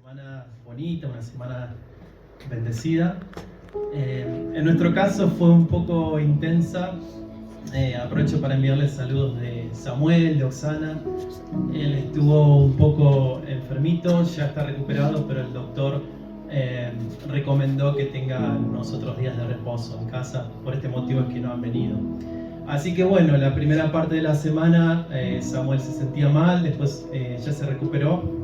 semana bonita, una semana bendecida. En nuestro caso fue un poco intensa. Aprovecho para enviarles saludos de Samuel, de Oxana. Él estuvo un poco enfermito, ya está recuperado, pero el doctor recomendó que tenga unos otros días de reposo en casa. Por este motivo es que no han venido. Así que bueno, la primera parte de la semana Samuel se sentía mal, después ya se recuperó.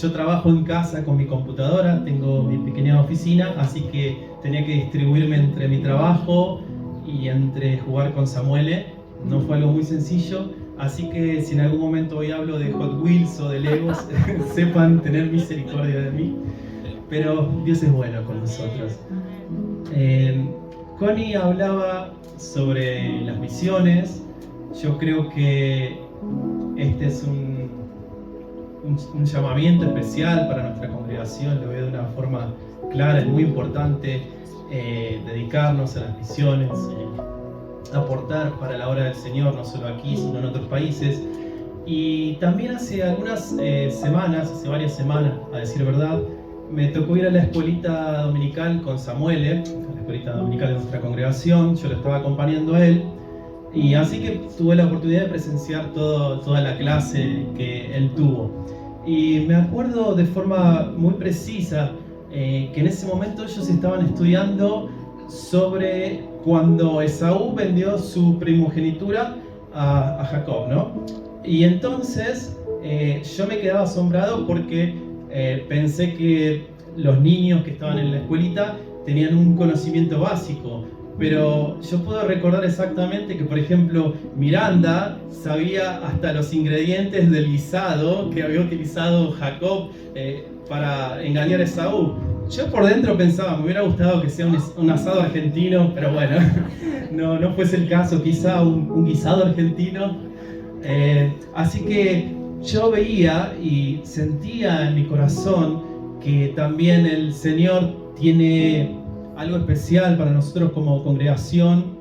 Yo trabajo en casa con mi computadora, tengo mi pequeña oficina, así que tenía que distribuirme entre mi trabajo y entre jugar con Samuel. No fue algo muy sencillo, así que si en algún momento hoy hablo de Hot Wheels o de Legos, sepan tener misericordia de mí. Pero Dios es bueno con nosotros. Connie hablaba sobre las misiones. Yo creo que este es un llamamiento especial para nuestra congregación. Lo veo de una forma clara, es muy importante dedicarnos a las misiones, aportar para la obra del Señor, no solo aquí, sino en otros países. Y también hace algunas semanas, hace varias semanas, a decir verdad, me tocó ir a la escuelita dominical con Samuel, la escuelita dominical de nuestra congregación. Yo lo estaba acompañando a él. Y así que tuve la oportunidad de presenciar toda la clase que él tuvo. Y me acuerdo de forma muy precisa que en ese momento ellos estaban estudiando sobre cuando Esaú vendió su primogenitura a Jacob, ¿no? Y entonces yo me quedaba asombrado porque pensé que los niños que estaban en la escuelita tenían un conocimiento básico. Pero yo puedo recordar exactamente que, por ejemplo, Miranda sabía hasta los ingredientes del guisado que había utilizado Jacob para engañar a Esaú. Yo por dentro pensaba, me hubiera gustado que sea un asado argentino, pero bueno, no fuese el caso, quizá un guisado argentino. Así que yo veía y sentía en mi corazón que también el Señor tiene algo especial para nosotros como congregación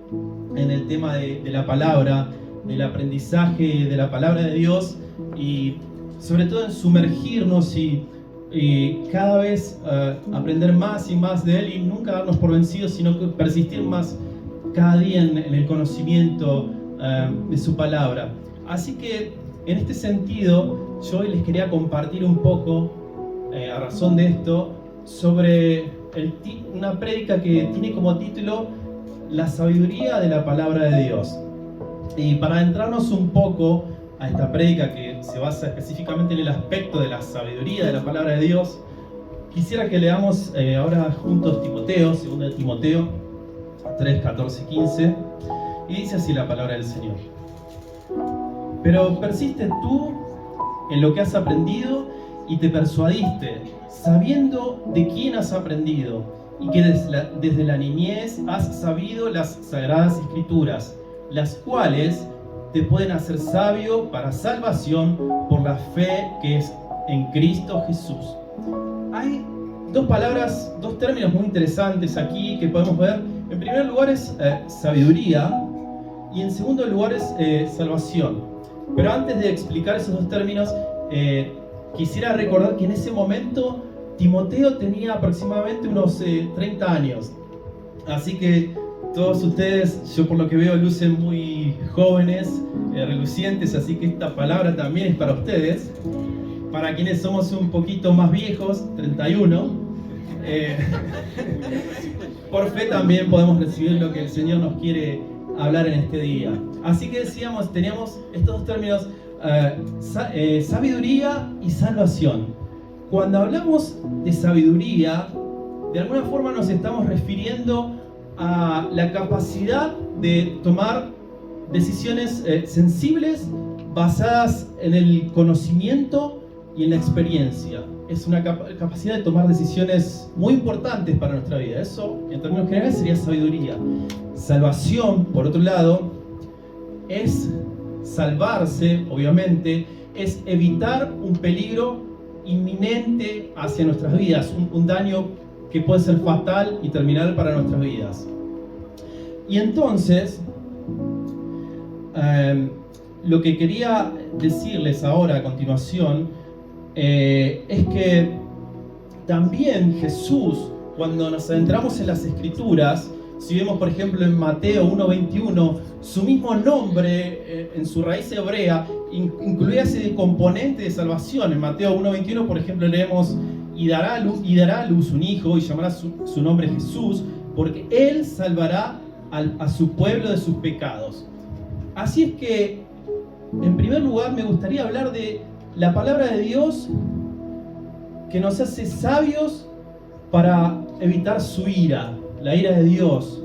en el tema de la palabra, del aprendizaje de la palabra de Dios, y sobre todo en sumergirnos y cada vez aprender más y más de Él, y nunca darnos por vencidos, sino que persistir más cada día en el conocimiento de su palabra. Así que en este sentido yo hoy les quería compartir un poco, a razón de esto, sobre una prédica que tiene como título La sabiduría de la palabra de Dios. Y para adentrarnos un poco a esta prédica que se basa específicamente en el aspecto de la sabiduría de la palabra de Dios, quisiera que leamos ahora juntos Timoteo, 2 Timoteo 3, 14, 15, y dice así la palabra del Señor. Pero persiste tú en lo que has aprendido y te persuadiste, sabiendo de quién has aprendido, y que desde la niñez has sabido las sagradas escrituras, las cuales te pueden hacer sabio para salvación por la fe que es en Cristo Jesús. Hay dos términos muy interesantes aquí que podemos ver. En primer lugar es sabiduría, y en segundo lugar es salvación. Pero antes de explicar esos dos términos, quisiera recordar que en ese momento Timoteo tenía aproximadamente unos 30 años. Así que todos ustedes, yo por lo que veo, lucen muy jóvenes, relucientes, así que esta palabra también es para ustedes. Para quienes somos un poquito más viejos, 31, por fe también podemos recibir lo que el Señor nos quiere hablar en este día. Así que decíamos, teníamos estos dos términos, sabiduría y salvación. Cuando hablamos de sabiduría, de alguna forma nos estamos refiriendo a la capacidad de tomar decisiones sensibles basadas en el conocimiento y en la experiencia. Es una capacidad de tomar decisiones muy importantes para nuestra vida. Eso, en términos generales, sería sabiduría. Salvación, por otro lado, es salvarse, obviamente, es evitar un peligro inminente hacia nuestras vidas, un daño que puede ser fatal y terminal para nuestras vidas. Y entonces, lo que quería decirles ahora a continuación es que también Jesús, cuando nos adentramos en las Escrituras, si vemos por ejemplo en Mateo 1:21, su mismo nombre en su raíz hebrea incluía ese componente de salvación. En Mateo 1:21, por ejemplo, leemos: y dará a luz un hijo y llamará su nombre Jesús, porque él salvará a su pueblo de sus pecados. Así es que, en primer lugar, me gustaría hablar de la palabra de Dios que nos hace sabios para evitar su ira, la ira de Dios.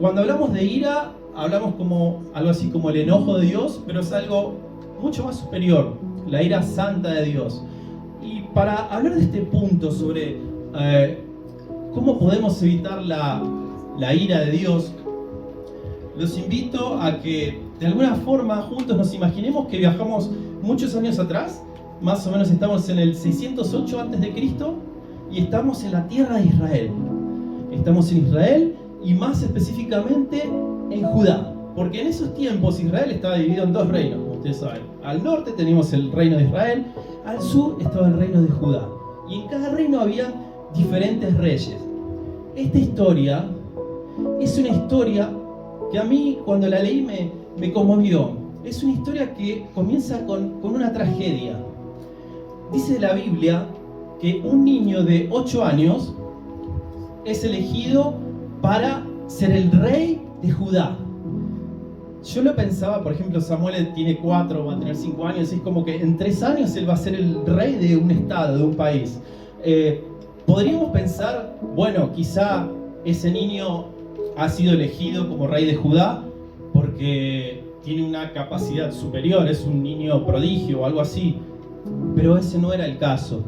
Cuando hablamos de ira, hablamos como algo así como el enojo de Dios, pero es algo mucho más superior, la ira santa de Dios. Y para hablar de este punto sobre cómo podemos evitar la ira de Dios, los invito a que de alguna forma juntos nos imaginemos que viajamos muchos años atrás. Más o menos estamos en el 608 a.C. y estamos en la tierra de Israel. Estamos en Israel y más específicamente en Judá, porque en esos tiempos Israel estaba dividido en dos reinos, como ustedes saben. Al norte teníamos el reino de Israel, al sur estaba el reino de Judá, y en cada reino había diferentes reyes. Esta historia es una historia que a mí, cuando la leí, me conmovió. Es una historia que comienza con una tragedia. Dice la Biblia que un niño de 8 años es elegido para ser el rey de Judá. Yo lo pensaba, por ejemplo, Samuel tiene 4, va a tener 5 años, es como que en 3 años él va a ser el rey de un estado, de un país. Podríamos pensar, bueno, quizá ese niño ha sido elegido como rey de Judá porque tiene una capacidad superior, es un niño prodigio o algo así, pero ese no era el caso.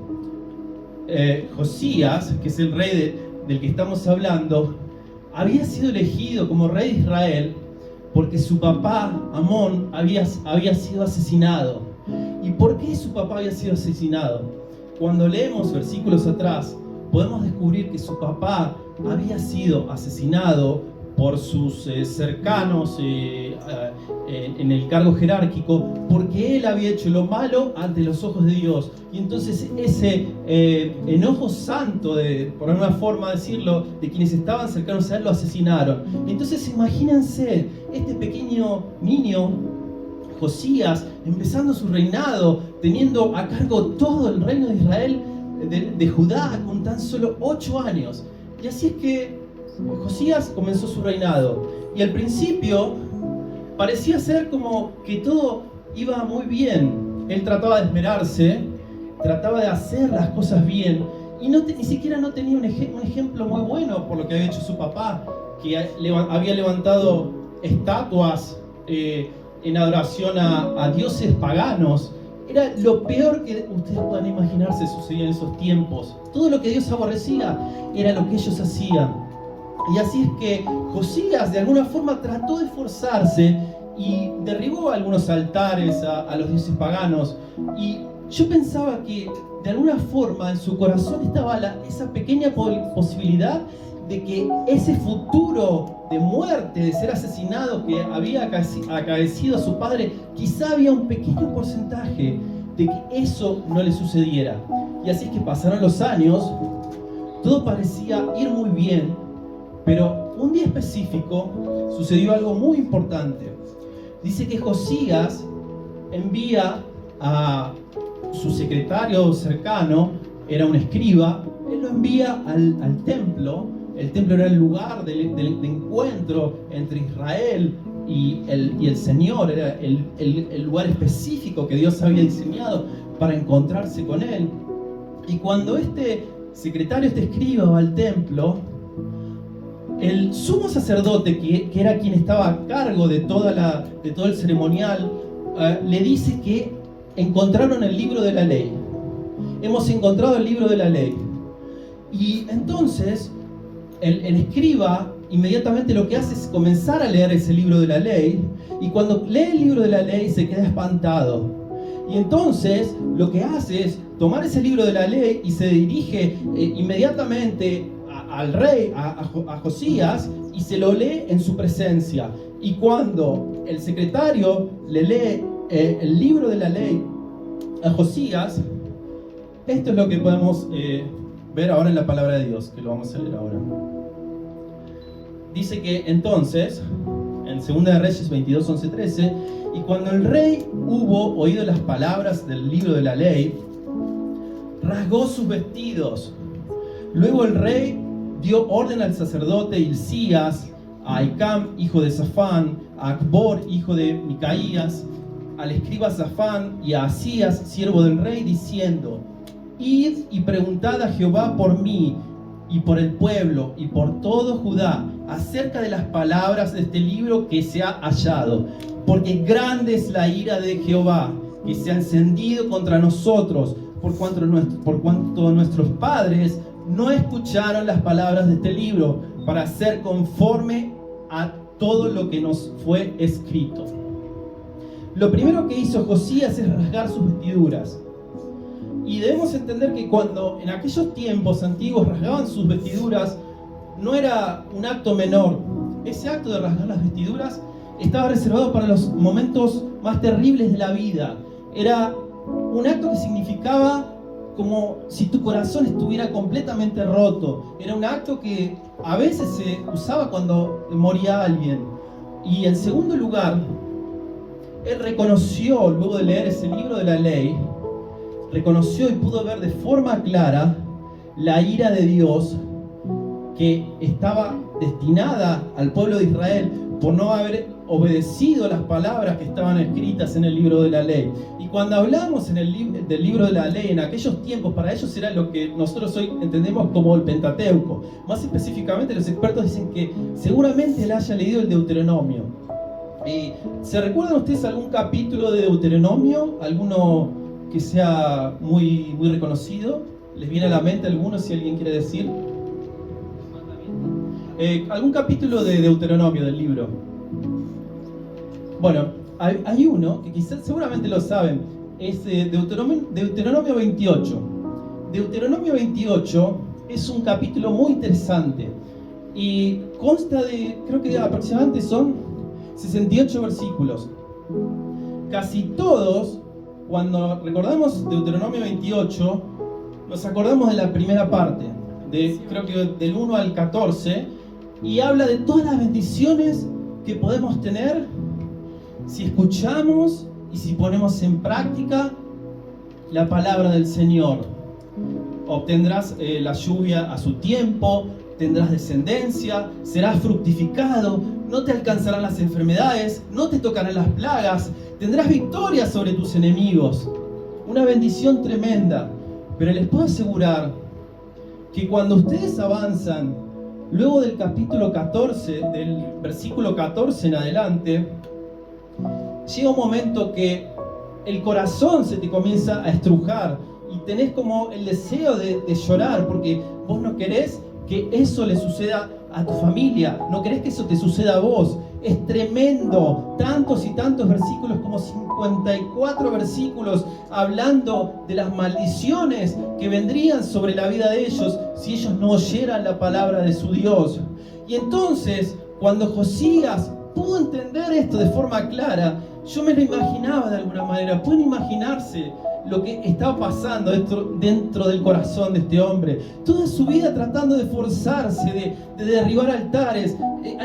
Josías, que es el rey del que estamos hablando, había sido elegido como rey de Israel porque su papá, Amón, había sido asesinado. ¿Y por qué su papá había sido asesinado? Cuando leemos versículos atrás, podemos descubrir que su papá había sido asesinado por sus cercanos en el cargo jerárquico, porque él había hecho lo malo ante los ojos de Dios. Y entonces ese enojo santo, por una forma de decirlo, de quienes estaban cercanos a él, lo asesinaron. Entonces imagínense este pequeño niño, Josías, empezando su reinado, teniendo a cargo todo el reino de Israel, de Judá, con tan solo 8 años. Y así es que Josías comenzó su reinado, y al principio parecía ser como que todo iba muy bien. Él trataba de esmerarse, trataba de hacer las cosas bien, y ni siquiera no tenía un ejemplo muy bueno por lo que había hecho su papá, que había levantado estatuas en adoración a dioses paganos. Era lo peor que ustedes puedan imaginarse sucedía en esos tiempos. Todo lo que Dios aborrecía era lo que ellos hacían. Y así es que Josías de alguna forma trató de esforzarse y derribó algunos altares a los dioses paganos. Y yo pensaba que de alguna forma en su corazón estaba esa pequeña posibilidad de que ese futuro de muerte, de ser asesinado que había acaecido a su padre, quizá había un pequeño porcentaje de que eso no le sucediera. Y así es que pasaron los años, todo parecía ir muy bien, pero un día específico sucedió algo muy importante. Dice que Josías envía a su secretario cercano, era un escriba, él lo envía al templo. El templo era el lugar de encuentro entre Israel y el Señor, era el lugar específico que Dios había diseñado para encontrarse con él. Y cuando este secretario, este escriba, va al templo, el sumo sacerdote, que era quien estaba a cargo de todo el ceremonial, le dice que encontraron el libro de la ley. Hemos encontrado el libro de la ley. Y entonces el escriba inmediatamente lo que hace es comenzar a leer ese libro de la ley, y cuando lee el libro de la ley se queda espantado. Y entonces lo que hace es tomar ese libro de la ley y se dirige inmediatamente al rey, a Josías, y se lo lee en su presencia. Y cuando el secretario le lee el libro de la ley a Josías, esto es lo que podemos ver ahora en la palabra de Dios, que lo vamos a leer ahora. Dice que entonces, en 2 de Reyes 22, 11, 13, y cuando el rey hubo oído las palabras del libro de la ley, rasgó sus vestidos. Luego el rey dio orden al sacerdote Hilcías, a Ahicam, hijo de Safán, a Acbor, hijo de Micaías, al escriba Safán y a Asías, siervo del rey, diciendo: Id y preguntad a Jehová por mí y por el pueblo y por todo Judá acerca de las palabras de este libro que se ha hallado, porque grande es la ira de Jehová que se ha encendido contra nosotros, por cuanto nuestros padres no escucharon las palabras de este libro para hacer conforme a todo lo que nos fue escrito. Lo primero que hizo Josías es rasgar sus vestiduras. Y debemos entender que cuando en aquellos tiempos antiguos rasgaban sus vestiduras, no era un acto menor. Ese acto de rasgar las vestiduras estaba reservado para los momentos más terribles de la vida. Era un acto que significaba como si tu corazón estuviera completamente roto. Era un acto que a veces se usaba cuando moría alguien. Y en segundo lugar, él reconoció, luego de leer ese libro de la ley, reconoció y pudo ver de forma clara la ira de Dios que estaba destinada al pueblo de Israel por no haber obedecido las palabras que estaban escritas en el libro de la ley. Y cuando hablamos del libro de la ley, en aquellos tiempos, para ellos era lo que nosotros hoy entendemos como el Pentateuco. Más específicamente, los expertos dicen que seguramente él haya leído el Deuteronomio. ¿Se recuerdan ustedes algún capítulo de Deuteronomio? ¿Alguno que sea muy reconocido? ¿Les viene a la mente alguno, si alguien quiere decir? ¿Algún capítulo de Deuteronomio, del libro? Bueno, hay uno que quizás seguramente lo saben. Es Deuteronomio 28. Deuteronomio 28 es un capítulo muy interesante y consta de, creo que aproximadamente son 68 versículos. Casi todos, cuando recordamos Deuteronomio 28, nos acordamos de la primera parte, creo que del 1 al 14, y habla de todas las bendiciones que podemos tener si escuchamos y si ponemos en práctica la palabra del Señor. Obtendrás la lluvia a su tiempo, tendrás descendencia, serás fructificado, no te alcanzarán las enfermedades, no te tocarán las plagas, tendrás victoria sobre tus enemigos. Una bendición tremenda. Pero les puedo asegurar que cuando ustedes avanzan, luego del capítulo 14, del versículo 14 en adelante, llega un momento que el corazón se te comienza a estrujar y tenés como el deseo de llorar, porque vos no querés que eso le suceda a tu familia, no querés que eso te suceda a vos. Es tremendo, tantos y tantos versículos, como 54 versículos, hablando de las maldiciones que vendrían sobre la vida de ellos si ellos no oyeran la palabra de su Dios. Y entonces, cuando Josías pudo entender esto de forma clara, yo me lo imaginaba de alguna manera. Pueden imaginarse lo que estaba pasando dentro del corazón de este hombre. Toda su vida tratando de esforzarse, de derribar altares.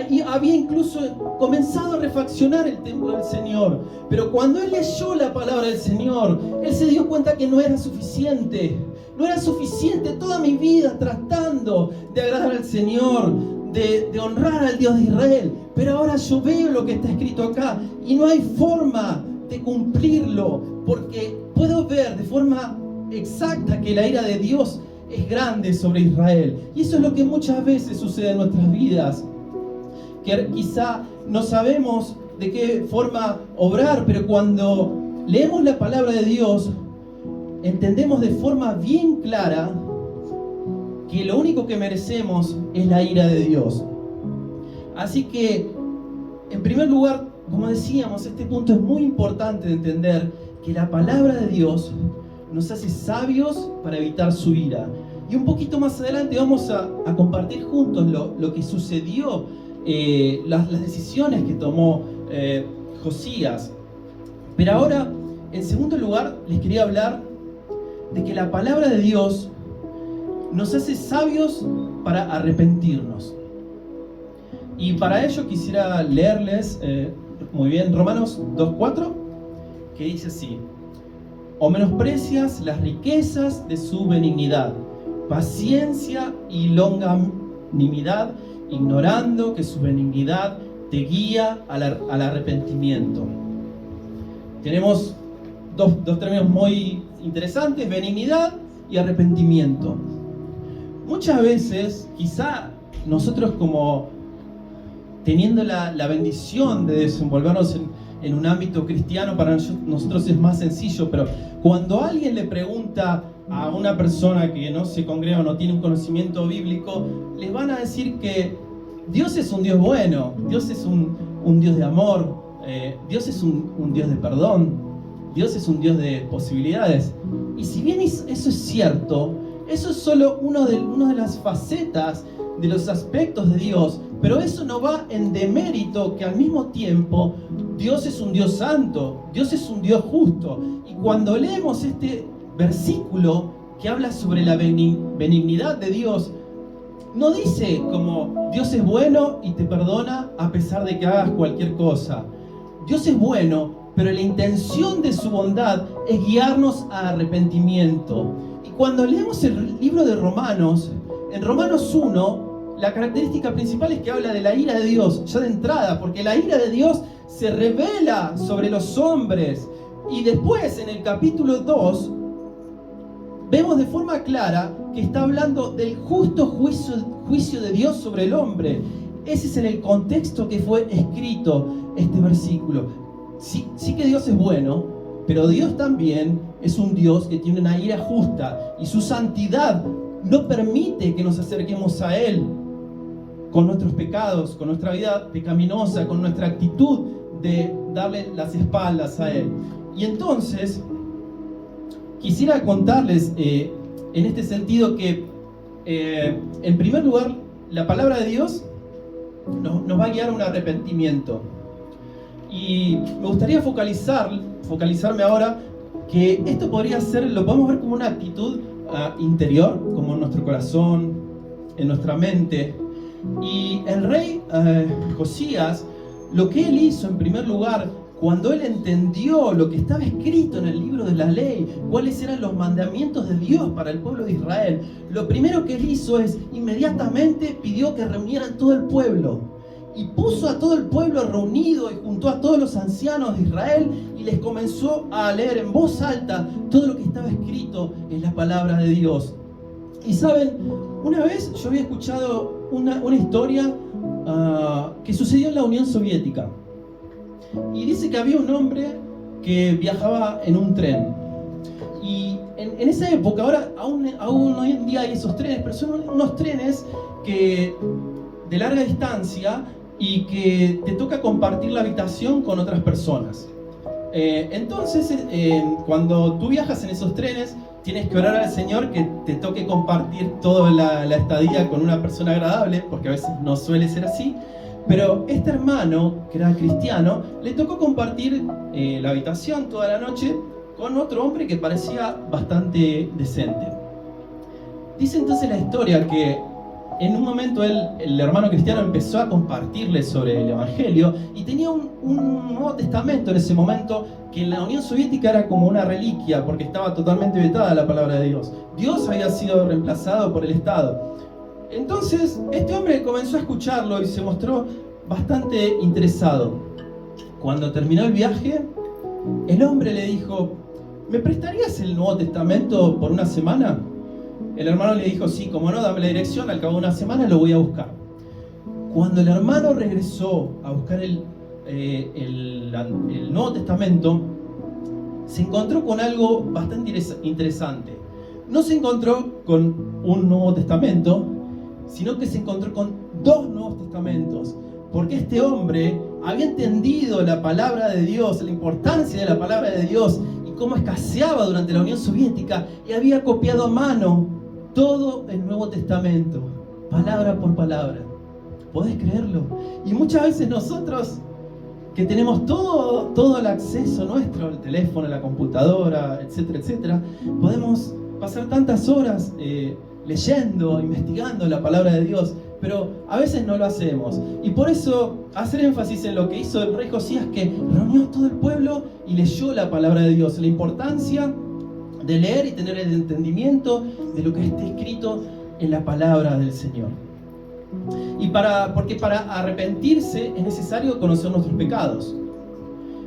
Y había incluso comenzado a refaccionar el templo del Señor. Pero cuando él leyó la palabra del Señor, él se dio cuenta que no era suficiente. No era suficiente toda mi vida tratando de agradar al Señor, de honrar al Dios de Israel. Pero ahora yo veo lo que está escrito acá y no hay forma de cumplirlo, porque puedo ver de forma exacta que la ira de Dios es grande sobre Israel. Y eso es lo que muchas veces sucede en nuestras vidas, que quizá no sabemos de qué forma obrar, pero cuando leemos la palabra de Dios, entendemos de forma bien clara que lo único que merecemos es la ira de Dios. Así que, en primer lugar, como decíamos, este punto es muy importante de entender, que la palabra de Dios nos hace sabios para evitar su ira. Y un poquito más adelante vamos a compartir juntos lo que sucedió, las decisiones que tomó Josías. Pero ahora, en segundo lugar, les quería hablar de que la palabra de Dios nos hace sabios para arrepentirnos. Y para ello quisiera leerles, muy bien, Romanos 2:4, que dice así: o menosprecias las riquezas de su benignidad, paciencia y longanimidad, ignorando que su benignidad te guía al arrepentimiento. Tenemos dos términos muy interesantes: benignidad y arrepentimiento. Muchas veces, quizá nosotros, como teniendo la bendición de desenvolvernos en un ámbito cristiano, para nosotros es más sencillo, pero cuando alguien le pregunta a una persona que no se congrega o no tiene un conocimiento bíblico, les van a decir que Dios es un Dios bueno, Dios es un Dios de amor, Dios es un Dios de perdón, Dios es un Dios de posibilidades. Y si bien eso es cierto, eso es solo una de las facetas de los aspectos de Dios, pero eso no va en demérito que al mismo tiempo Dios es un Dios santo, Dios es un Dios justo. Y cuando leemos este versículo que habla sobre la benignidad de Dios, no dice como Dios es bueno y te perdona a pesar de que hagas cualquier cosa. Dios es bueno, pero la intención de su bondad es guiarnos a arrepentimiento. Y cuando leemos el libro de Romanos, en Romanos 1, la característica principal es que habla de la ira de Dios, ya de entrada, porque la ira de Dios se revela sobre los hombres. Y después, en el capítulo 2, vemos de forma clara que está hablando del justo juicio de Dios sobre el hombre. Ese es en el contexto que fue escrito este versículo. Sí que Dios es bueno, pero Dios también es un Dios que tiene una ira justa, y su santidad no permite que nos acerquemos a Él con nuestros pecados, con nuestra vida pecaminosa, con nuestra actitud de darle las espaldas a Él. Y entonces quisiera contarles en este sentido que en primer lugar la palabra de Dios nos va a guiar a un arrepentimiento. Y me gustaría focalizarme ahora que esto lo podemos ver como una actitud interior, como en nuestro corazón, en nuestra mente. Y el rey Josías, lo que él hizo en primer lugar, cuando él entendió lo que estaba escrito en el libro de la ley, cuáles eran los mandamientos de Dios para el pueblo de Israel, lo primero que él hizo es, inmediatamente pidió que reunieran todo el pueblo. Y puso a todo el pueblo reunido y juntó a todos los ancianos de Israel y les comenzó a leer en voz alta todo lo que estaba escrito en la palabra de Dios. Y saben, una vez yo había escuchado una historia que sucedió en la Unión Soviética. Y dice que había un hombre que viajaba en un tren. Y en esa época, ahora aún hoy en día hay esos trenes, pero son unos trenes de larga distancia y que te toca compartir la habitación con otras personas. Entonces, cuando tú viajas en esos trenes, tienes que orar al Señor que te toque compartir toda la estadía con una persona agradable, porque a veces no suele ser así. Pero este hermano, que era cristiano, le tocó compartir la habitación toda la noche con otro hombre que parecía bastante decente. Dice entonces la historia que en un momento el hermano cristiano empezó a compartirle sobre el Evangelio, y tenía un Nuevo Testamento en ese momento que en la Unión Soviética era como una reliquia, porque estaba totalmente vetada la palabra de Dios. Dios había sido reemplazado por el Estado. Entonces este hombre comenzó a escucharlo y se mostró bastante interesado. Cuando terminó el viaje, el hombre le dijo: ¿me prestarías el Nuevo Testamento por una semana? El hermano le dijo: sí, como no, dame la dirección, al cabo de una semana lo voy a buscar. Cuando el hermano regresó a buscar el Nuevo Testamento, se encontró con algo bastante interesante. No se encontró con un Nuevo Testamento, sino que se encontró con dos Nuevos Testamentos, porque este hombre había entendido la palabra de Dios, la importancia de la palabra de Dios y cómo escaseaba durante la Unión Soviética, y había copiado a mano todo el Nuevo Testamento, palabra por palabra. ¿Podés creerlo? Y muchas veces nosotros, que tenemos todo el acceso nuestro, el teléfono, la computadora, etcétera, etcétera, podemos pasar tantas horas leyendo, investigando la palabra de Dios, pero a veces no lo hacemos. Y por eso hacer énfasis en lo que hizo el rey Josías, que reunió a todo el pueblo y leyó la palabra de Dios. La importancia de leer y tener el entendimiento de lo que está escrito en la palabra del Señor. Porque para arrepentirse es necesario conocer nuestros pecados.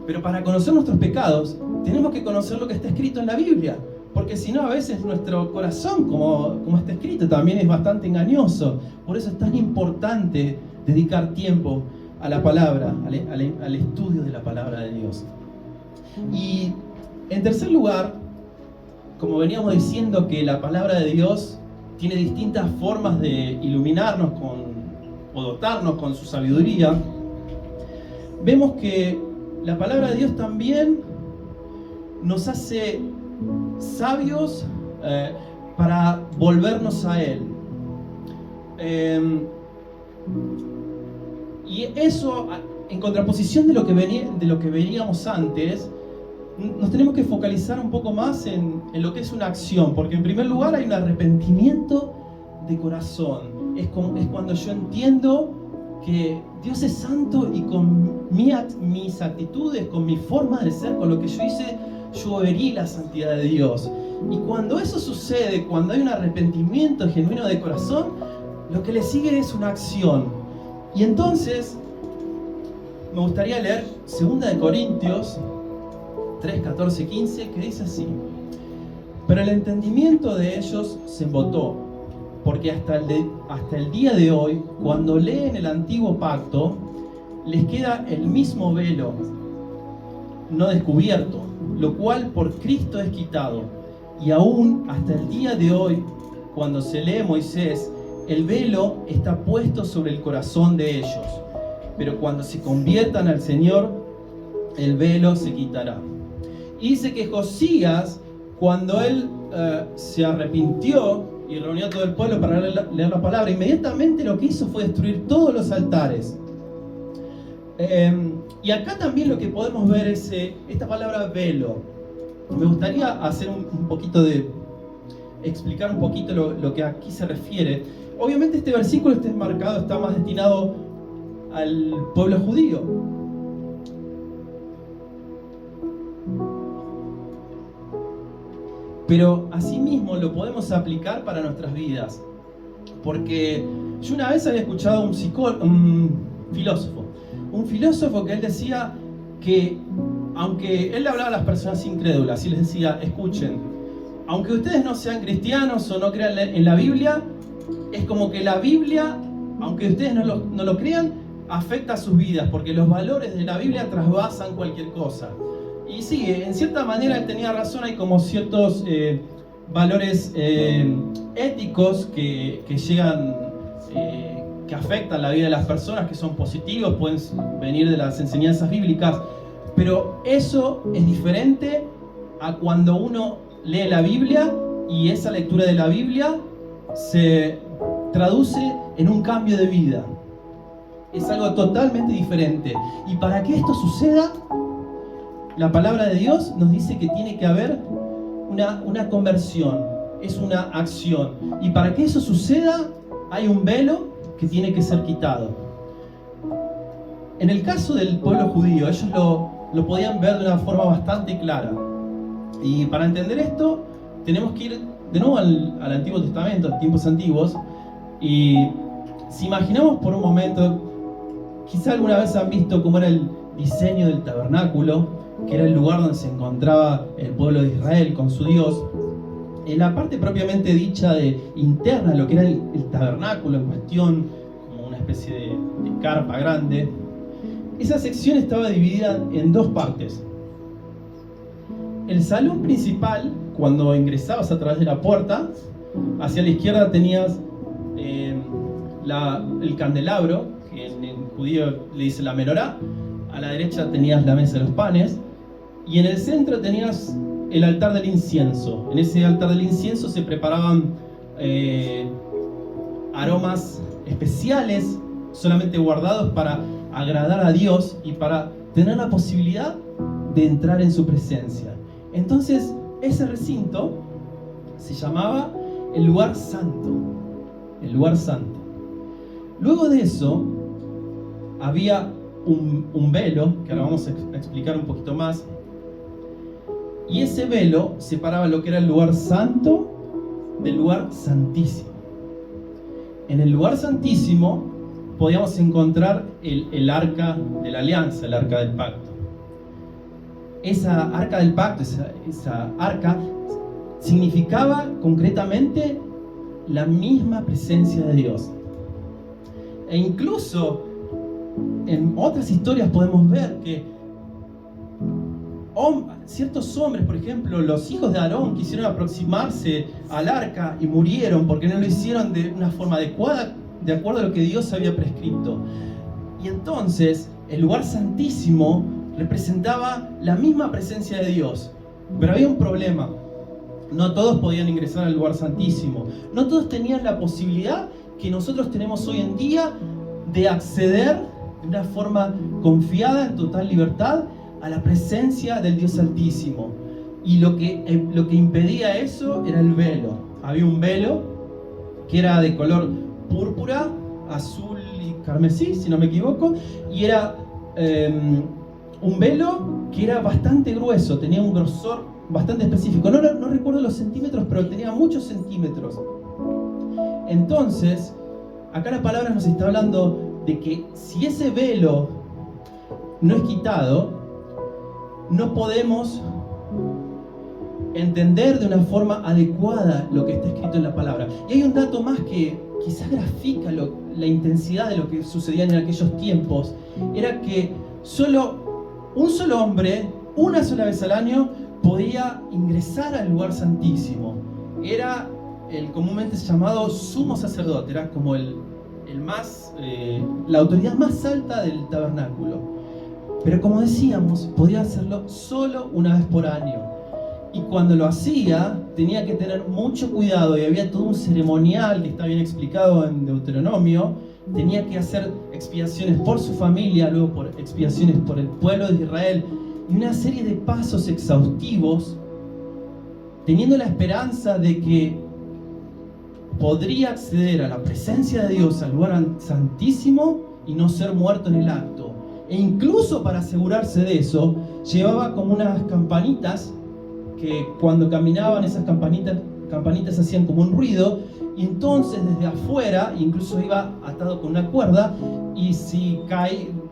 Pero para conocer nuestros pecados tenemos que conocer lo que está escrito en la Biblia. Porque si no, a veces nuestro corazón, como está escrito, también es bastante engañoso. Por eso es tan importante dedicar tiempo a la palabra, al estudio de la palabra de Dios. Y en tercer lugar, como veníamos diciendo, que la palabra de Dios tiene distintas formas de iluminarnos o dotarnos con su sabiduría. Vemos que la palabra de Dios también nos hace sabios para volvernos a Él. Y eso, en contraposición de lo que veíamos antes, nos tenemos que focalizar un poco más en lo que es una acción, porque en primer lugar hay un arrepentimiento de corazón. Es cuando yo entiendo que Dios es santo y con mis actitudes, con mi forma de ser, con lo que yo hice, yo herí la santidad de Dios. Y cuando eso sucede, cuando hay un arrepentimiento genuino de corazón, lo que le sigue es una acción. Y entonces me gustaría leer 2 Corintios 3, 14, 15, que dice así: pero el entendimiento de ellos se embotó, porque hasta el día de hoy, cuando leen el antiguo pacto, les queda el mismo velo no descubierto, lo cual por Cristo es quitado. Y aún hasta el día de hoy, cuando se lee Moisés, el velo está puesto sobre el corazón de ellos. Pero cuando se conviertan al Señor, el velo se quitará. Y dice que Josías, cuando él se arrepintió y reunió a todo el pueblo para leer la palabra, inmediatamente lo que hizo fue destruir todos los altares. Y acá también lo que podemos ver es esta palabra velo. Me gustaría hacer un poquito explicar un poquito lo que aquí se refiere. Obviamente este versículo está más destinado al pueblo judío. Pero asimismo lo podemos aplicar para nuestras vidas. Porque yo una vez había escuchado a un filósofo que él decía que, aunque él le hablaba a las personas incrédulas y les decía: escuchen, aunque ustedes no sean cristianos o no crean en la Biblia, es como que la Biblia, aunque ustedes no lo crean, afecta a sus vidas, porque los valores de la Biblia trasvasan cualquier cosa. Y sí, en cierta manera él tenía razón. Hay como ciertos valores éticos que llegan, que afectan la vida de las personas, que son positivos, pueden venir de las enseñanzas bíblicas, pero eso es diferente a cuando uno lee la Biblia y esa lectura de la Biblia se traduce en un cambio de vida. Es algo totalmente diferente. Y para que esto suceda, la palabra de Dios nos dice que tiene que haber una conversión, es una acción. Y para que eso suceda, hay un velo que tiene que ser quitado. En el caso del pueblo judío, ellos lo podían ver de una forma bastante clara. Y para entender esto, tenemos que ir de nuevo al Antiguo Testamento, a tiempos antiguos. Y si imaginamos por un momento, quizá alguna vez han visto cómo era el diseño del tabernáculo, que era el lugar donde se encontraba el pueblo de Israel con su Dios. En la parte propiamente dicha interna, lo que era el tabernáculo en cuestión, como una especie de carpa grande, esa sección estaba dividida en dos partes. El salón principal, cuando ingresabas a través de la puerta, hacia la izquierda tenías el candelabro, que en judío le dice la menorá. A la derecha tenías la mesa de los panes, y en el centro tenías el altar del incienso. En ese altar del incienso se preparaban aromas especiales, solamente guardados para agradar a Dios y para tener la posibilidad de entrar en su presencia. Entonces, ese recinto se llamaba el lugar santo. El lugar santo. Luego de eso, había un velo, que ahora vamos a explicar un poquito más. Y ese velo separaba lo que era el lugar santo del lugar santísimo. En el lugar santísimo podíamos encontrar el arca de la alianza, el arca del pacto. Esa arca del pacto, esa arca, significaba concretamente la misma presencia de Dios. E incluso en otras historias podemos ver que ciertos hombres, por ejemplo, los hijos de Aarón, quisieron aproximarse al arca y murieron porque no lo hicieron de una forma adecuada, de acuerdo a lo que Dios había prescrito. Y entonces el lugar santísimo representaba la misma presencia de Dios. Pero había un problema. No todos podían ingresar al lugar santísimo. No todos tenían la posibilidad que nosotros tenemos hoy en día de acceder de una forma confiada, en total libertad, a la presencia del Dios Altísimo. Y lo que impedía eso era el velo. Había un velo que era de color púrpura, azul y carmesí, si no me equivoco, y era un velo que era bastante grueso, tenía un grosor bastante específico. No recuerdo los centímetros, pero tenía muchos centímetros. Entonces, acá la palabra nos está hablando de que si ese velo no es quitado, no podemos entender de una forma adecuada lo que está escrito en la palabra. Y hay un dato más que quizás grafica la intensidad de lo que sucedía en aquellos tiempos. Era que un solo hombre, una sola vez al año, podía ingresar al lugar santísimo. Era el comúnmente llamado sumo sacerdote, era como la autoridad más alta del tabernáculo. Pero como decíamos, podía hacerlo solo una vez por año. Y cuando lo hacía, tenía que tener mucho cuidado, y había todo un ceremonial que está bien explicado en Deuteronomio. Tenía que hacer expiaciones por su familia, luego por expiaciones por el pueblo de Israel, y una serie de pasos exhaustivos, teniendo la esperanza de que podría acceder a la presencia de Dios, al lugar santísimo, y no ser muerto en el acto. E incluso para asegurarse de eso, llevaba como unas campanitas que cuando caminaban esas campanitas hacían como un ruido, y entonces desde afuera, incluso iba atado con una cuerda, y si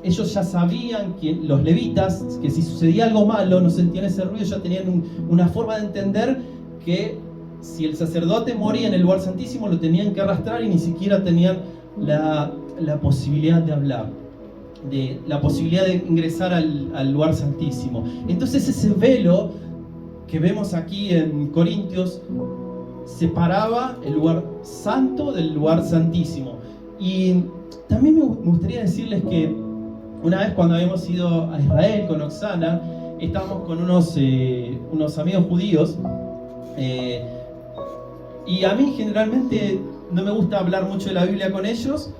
ellos ya sabían, los levitas, que si sucedía algo malo, no sentían ese ruido, ya tenían una forma de entender que si el sacerdote moría en el lugar santísimo, lo tenían que arrastrar, y ni siquiera tenían la posibilidad de hablar, de la posibilidad de ingresar al lugar santísimo. Entonces ese velo que vemos aquí en Corintios separaba el lugar santo del lugar santísimo. Y también me gustaría decirles que una vez, cuando habíamos ido a Israel con Oksana, estábamos con unos amigos judíos, y a mí generalmente no me gusta hablar mucho de la Biblia con ellos,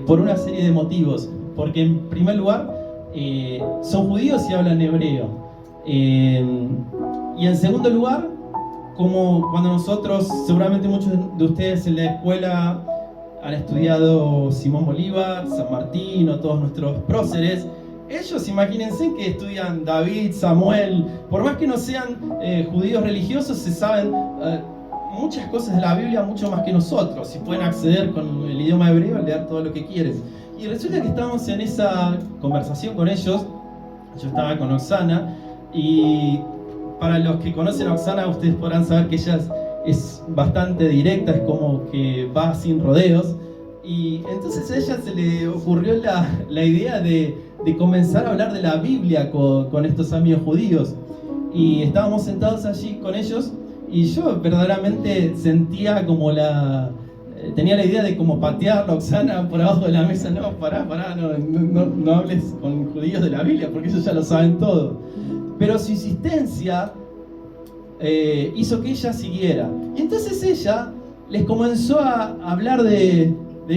por una serie de motivos. Porque en primer lugar, son judíos y hablan hebreo. Y en segundo lugar, como cuando nosotros, seguramente muchos de ustedes en la escuela han estudiado Simón Bolívar, San Martín o todos nuestros próceres, ellos imagínense que estudian David, Samuel. Por más que no sean judíos religiosos, se saben muchas cosas de la Biblia mucho más que nosotros, y pueden acceder con el idioma hebreo a leer todo lo que quieren. Y resulta que estábamos en esa conversación con ellos. Yo estaba con Oksana, y para los que conocen a Oksana, ustedes podrán saber que ella es bastante directa, es como que va sin rodeos. Y entonces a ella se le ocurrió la idea de comenzar a hablar de la Biblia con estos amigos judíos. Y estábamos sentados allí con ellos, y yo verdaderamente sentía como tenía la idea de como patear a Oksana por abajo de la mesa. No, pará, no hables con judíos de la Biblia, porque ellos ya lo saben todo. Pero su insistencia hizo que ella siguiera. Y entonces ella les comenzó a hablar de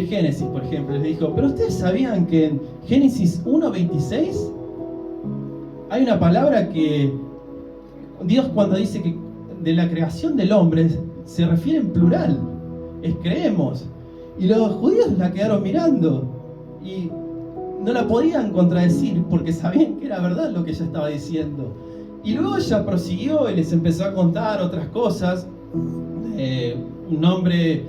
Génesis, por ejemplo. Les dijo: pero ustedes sabían que en Génesis 1:26 hay una palabra que Dios, cuando dice que de la creación del hombre, se refiere en plural, es creemos. Y los judíos la quedaron mirando y no la podían contradecir porque sabían que era verdad lo que ella estaba diciendo. Y luego ella prosiguió y les empezó a contar otras cosas. Un nombre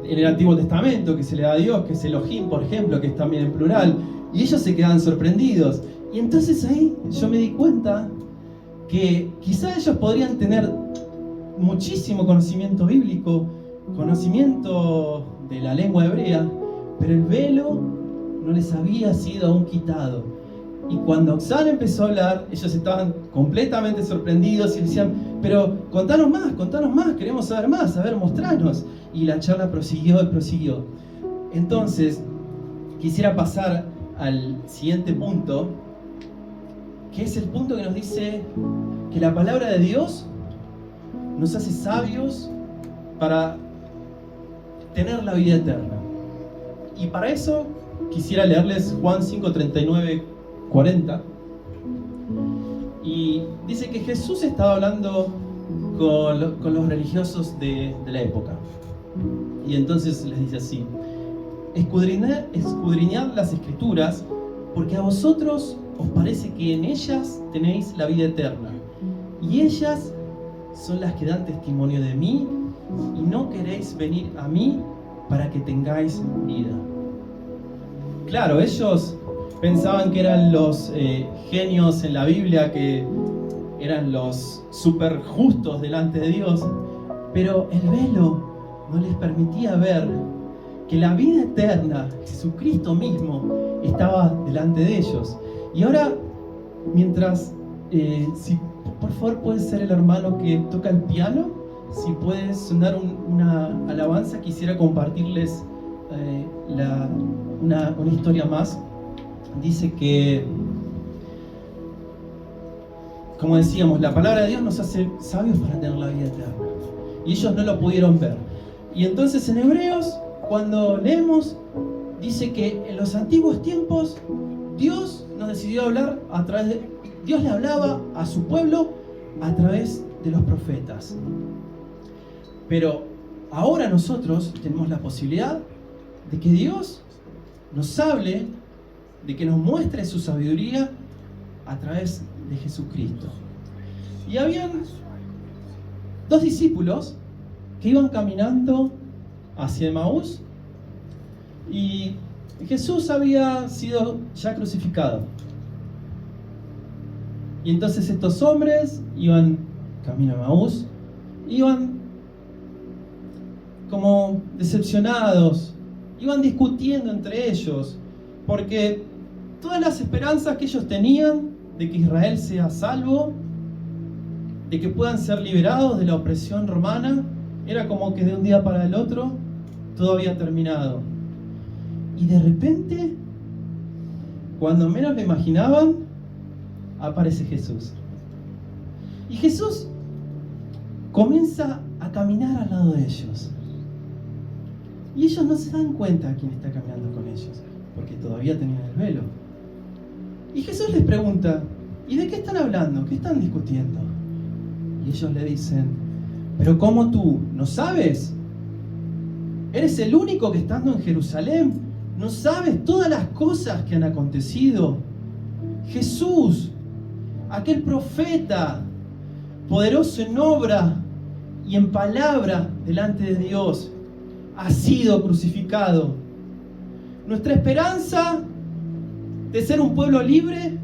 en el Antiguo Testamento que se le da a Dios, que es Elohim, por ejemplo, que es también en plural. Y ellos se quedan sorprendidos. Y entonces ahí yo me di cuenta que quizá ellos podrían tener muchísimo conocimiento bíblico, conocimiento de la lengua hebrea, pero el velo no les había sido aún quitado. Y cuando Oxana empezó a hablar, ellos estaban completamente sorprendidos y decían, pero contanos más, queremos saber más, a ver, mostranos. Y la charla prosiguió y prosiguió. Entonces, quisiera pasar al siguiente punto, que es el punto que nos dice que la palabra de Dios nos hace sabios para tener la vida eterna. Y para eso quisiera leerles Juan 5, 39, 40. Y dice que Jesús estaba hablando con los religiosos de la época. Y entonces les dice así: escudriñad las Escrituras, porque a vosotros os parece que en ellas tenéis la vida eterna, y ellas son las que dan testimonio de mí, y no queréis venir a mí para que tengáis vida. Claro, ellos pensaban que eran los genios en la Biblia, que eran los super justos delante de Dios, pero el velo no les permitía ver que la vida eterna, Jesucristo mismo, estaba delante de ellos. Y ahora, mientras, si por favor puede ser el hermano que toca el piano, si puede sonar una alabanza, quisiera compartirles una historia más. Dice que, como decíamos, la palabra de Dios nos hace sabios para tener la vida eterna. Y ellos no lo pudieron ver. Y entonces en Hebreos, cuando leemos, dice que en los antiguos tiempos Dios nos decidió hablar a través de... Dios le hablaba a su pueblo a través de los profetas. Pero ahora nosotros tenemos la posibilidad de que Dios nos hable, de que nos muestre su sabiduría a través de Jesucristo. Y habían dos discípulos que iban caminando hacia Emaús y Jesús había sido ya crucificado. Y entonces estos hombres iban camino a Emaús, iban como decepcionados, iban discutiendo entre ellos, porque todas las esperanzas que ellos tenían de que Israel sea salvo, de que puedan ser liberados de la opresión romana, era como que de un día para el otro todo había terminado. Y de repente, cuando menos lo imaginaban, aparece Jesús. Y Jesús comienza a caminar al lado de ellos. Y ellos no se dan cuenta quién está caminando con ellos, porque todavía tenían el velo. Y Jesús les pregunta, ¿y de qué están hablando? ¿Qué están discutiendo? Y ellos le dicen, ¿pero cómo tú no sabes? ¿Eres el único que estando en Jerusalén no sabes todas las cosas que han acontecido? Jesús, aquel profeta, poderoso en obra y en palabra delante de Dios, ha sido crucificado. Nuestra esperanza de ser un pueblo libre,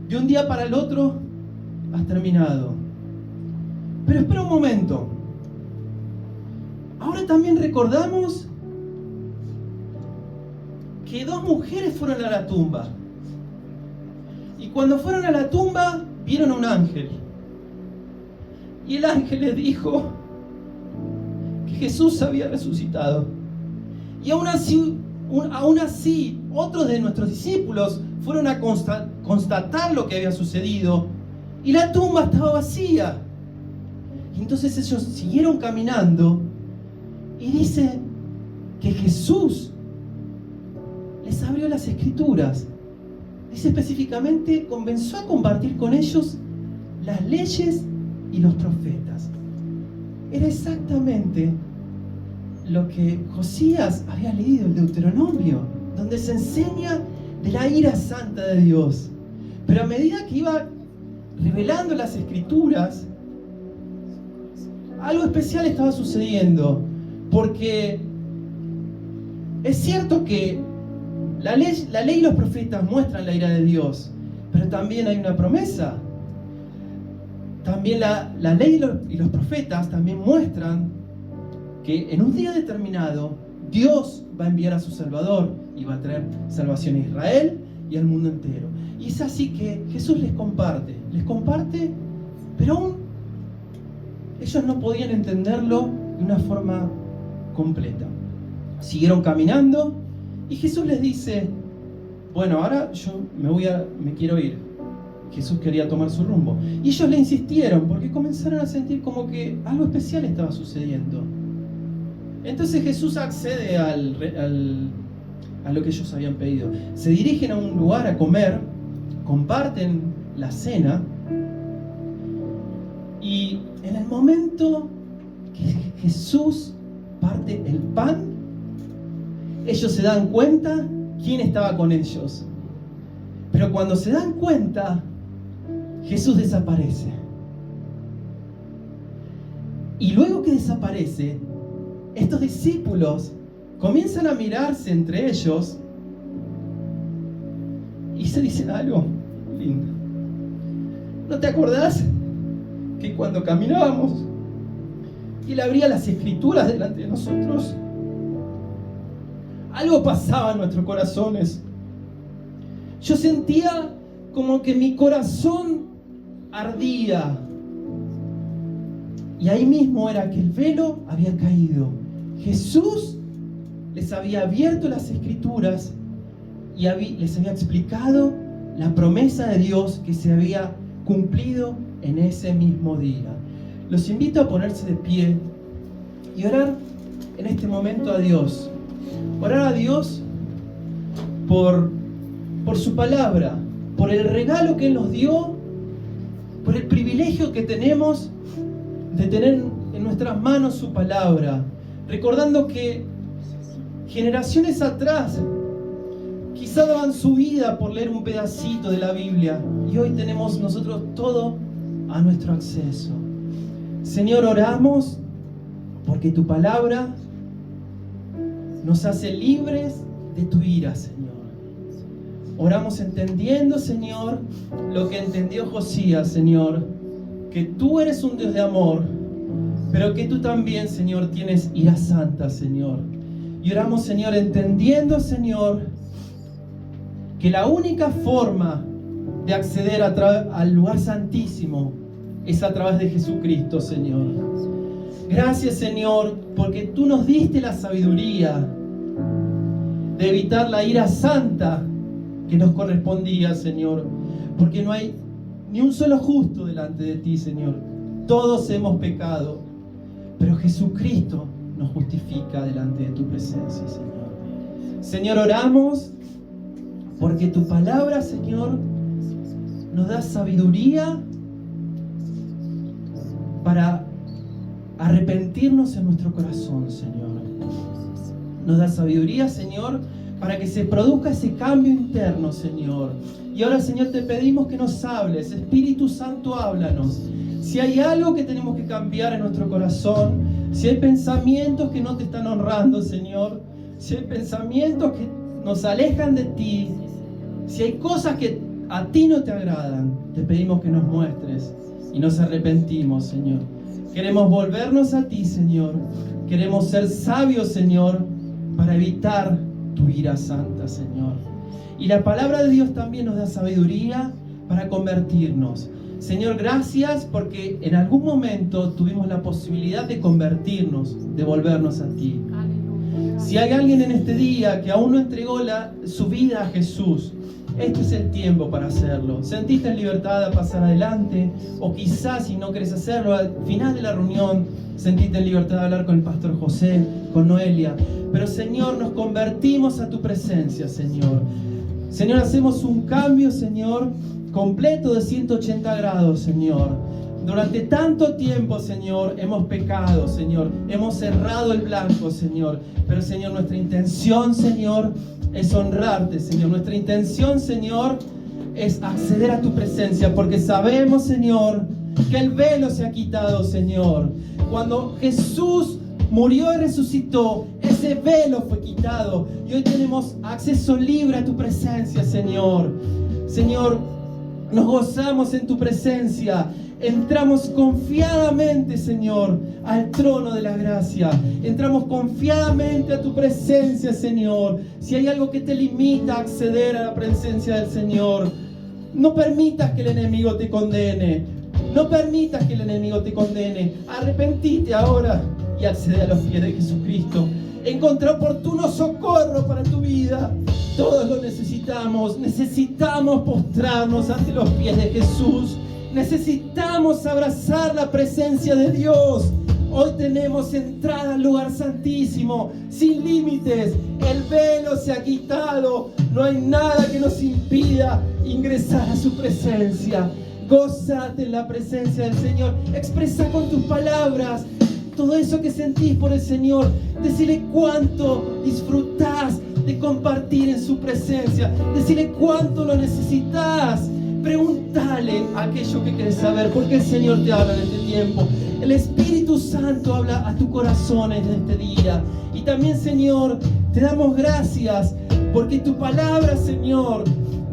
de un día para el otro, ha terminado. Pero espera un momento. Ahora también recordamos que dos mujeres fueron a la tumba. Y cuando fueron a la tumba, vieron a un ángel. Y el ángel les dijo que Jesús había resucitado. Y aún así, otros de nuestros discípulos fueron a constatar lo que había sucedido. Y la tumba estaba vacía. Y entonces ellos siguieron caminando. Y dice que Jesús les abrió las Escrituras. Dice específicamente, comenzó a compartir con ellos las leyes y los profetas. era exactamente lo que Josías había leído, el Deuteronomio, donde se enseña de la ira santa de Dios. Pero a medida que iba revelando las Escrituras, algo especial estaba sucediendo, porque es cierto que la ley y los profetas muestran la ira de Dios, pero también hay una promesa. También la ley y los profetas también muestran que en un día determinado Dios va a enviar a su Salvador y va a traer salvación a Israel y al mundo entero. Y es así que Jesús les comparte, pero aún ellos no podían entenderlo de una forma completa. Siguieron caminando y Jesús les dice: bueno, ahora yo me quiero ir. Jesús quería tomar su rumbo. Y ellos le insistieron porque comenzaron a sentir como que algo especial estaba sucediendo. Entonces Jesús accede a lo que ellos habían pedido. Se dirigen a un lugar a comer, comparten la cena, y en el momento que Jesús parte el pan, ellos se dan cuenta quién estaba con ellos. Pero cuando se dan cuenta, Jesús desaparece. Y luego que desaparece, estos discípulos comienzan a mirarse entre ellos y se dicen algo lindo. ¿No te acordás que cuando caminábamos y Él abría las Escrituras delante de nosotros, algo pasaba en nuestros corazones? Yo sentía como que mi corazón ardía. Y ahí mismo era que el velo había caído. Jesús les había abierto las Escrituras y les había explicado la promesa de Dios que se había cumplido en ese mismo día. Los invito a ponerse de pie y orar en este momento a Dios. Orar a Dios por su palabra, por el regalo que Él nos dio, por el privilegio que tenemos de tener en nuestras manos su palabra, recordando que generaciones atrás quizá daban su vida por leer un pedacito de la Biblia, y hoy tenemos nosotros todo a nuestro acceso. Señor, oramos porque tu palabra nos hace libres de tu ira, Señor. Oramos entendiendo, Señor, lo que entendió Josías, Señor, que tú eres un Dios de amor, pero que tú también, Señor, tienes ira santa, Señor. Y oramos, Señor, entendiendo, Señor, que la única forma de acceder al lugar santísimo es a través de Jesucristo, Señor. Gracias, Señor, porque tú nos diste la sabiduría de evitar la ira santa que nos correspondía, Señor, porque no hay ni un solo justo delante de ti, Señor. Todos hemos pecado, pero Jesucristo nos justifica delante de tu presencia, Señor. Señor, oramos porque tu palabra, Señor, nos da sabiduría para arrepentirnos en nuestro corazón, Señor. Nos da sabiduría, Señor, para que se produzca ese cambio interno, Señor. Y ahora, Señor, te pedimos que nos hables. Espíritu Santo, háblanos. Si hay algo que tenemos que cambiar en nuestro corazón, si hay pensamientos que no te están honrando, Señor, si hay pensamientos que nos alejan de ti, si hay cosas que a ti no te agradan, te pedimos que nos muestres y nos arrepentimos, Señor. Queremos volvernos a ti, Señor. Queremos ser sabios, Señor, para evitar tu ira santa, Señor. Y la palabra de Dios también nos da sabiduría para convertirnos. Señor, gracias porque en algún momento tuvimos la posibilidad de convertirnos, de volvernos a ti. Si hay alguien en este día que aún no entregó su vida a Jesús, este es el tiempo para hacerlo. Sentiste en libertad a pasar adelante, o quizás si no querés hacerlo, al final de la reunión sentiste en libertad de hablar con el pastor José, con Noelia. Pero Señor, nos convertimos a tu presencia, Señor. Señor, hacemos un cambio, Señor, completo de 180 grados, Señor. Durante tanto tiempo, Señor, hemos pecado, Señor. Hemos cerrado el blanco, Señor. Pero, Señor, nuestra intención, Señor, es honrarte, Señor. Nuestra intención, Señor, es acceder a tu presencia. Porque sabemos, Señor, que el velo se ha quitado, Señor. Cuando Jesús murió y resucitó, ese velo fue quitado. Y hoy tenemos acceso libre a tu presencia, Señor. Señor, nos gozamos en tu presencia. Entramos confiadamente, Señor, al trono de la gracia. Entramos confiadamente a tu presencia, Señor. Si hay algo que te limita a acceder a la presencia del Señor, no permitas que el enemigo te condene. No permitas que el enemigo te condene. Arrepentite ahora y accede a los pies de Jesucristo. Encontrá oportuno socorro para tu vida. Todos lo necesitamos. Necesitamos postrarnos ante los pies de Jesús. Necesitamos abrazar la presencia de Dios. Hoy tenemos entrada al lugar santísimo, sin límites. El velo se ha quitado. No hay nada que nos impida ingresar a su presencia. Gózate en la presencia del Señor. Expresa con tus palabras todo eso que sentís por el Señor. Decile cuánto disfrutás de compartir en su presencia. Decile cuánto lo necesitas. Pregúntale aquello que quieres saber, porque el Señor te habla en este tiempo. El Espíritu Santo habla a tu corazón en este día. Y también, Señor, te damos gracias porque tu palabra, Señor,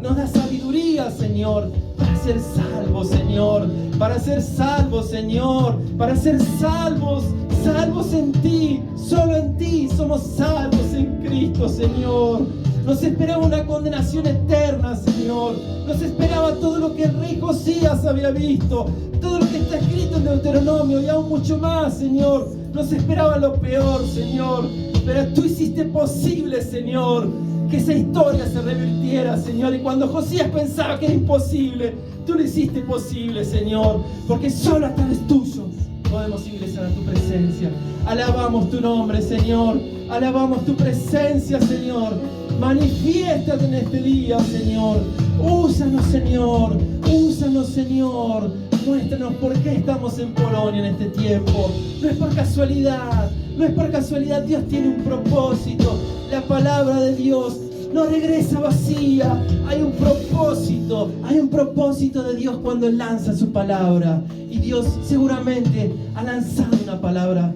nos da sabiduría, Señor, para ser salvos, Señor. Para ser salvos, Señor. Para ser salvos, salvos en ti. Solo en ti somos salvos en Cristo, Señor. Nos esperaba una condenación eterna, Señor. Nos esperaba todo lo que el rey Josías había visto, todo lo que está escrito en Deuteronomio y aún mucho más, Señor. Nos esperaba lo peor, Señor. Pero tú hiciste posible, Señor, que esa historia se revirtiera, Señor. Y cuando Josías pensaba que era imposible, tú lo hiciste posible, Señor. Porque solo a través tuyo podemos ingresar a tu presencia. Alabamos tu nombre, Señor. Alabamos tu presencia, Señor. Manifiéstate en este día, Señor. Úsanos, Señor. Úsanos, Señor. Muéstranos por qué estamos en Polonia en este tiempo. No es por casualidad. No es por casualidad. Dios tiene un propósito. La palabra de Dios no regresa vacía. Hay un propósito. Hay un propósito de Dios cuando Él lanza su palabra. Y Dios seguramente ha lanzado una palabra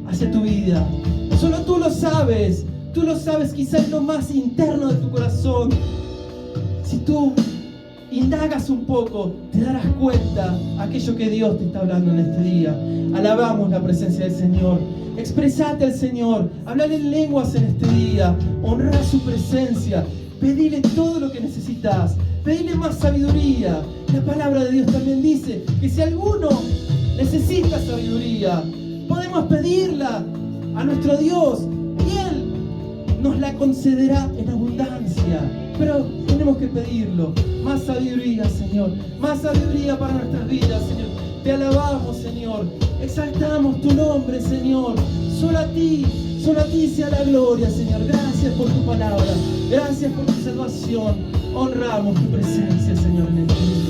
hacia tu vida. Solo tú lo sabes. Tú lo sabes quizás en lo más interno de tu corazón. Si tú indagas un poco, te darás cuenta aquello que Dios te está hablando en este día. Alabamos la presencia del Señor. Expresate al Señor. Hablale en lenguas en este día. Honrar su presencia. Pedile todo lo que necesitas. Pedile más sabiduría. La palabra de Dios también dice que si alguno necesita sabiduría, podemos pedirla a nuestro Dios y Él nos la concederá en abundancia. Pero tenemos que pedirlo. Más sabiduría, Señor. Más sabiduría para nuestras vidas, Señor. Te alabamos, Señor. Exaltamos tu nombre, Señor. Solo a ti sea la gloria, Señor. Gracias por tu palabra. Gracias por tu salvación. Honramos tu presencia, Señor, en el día.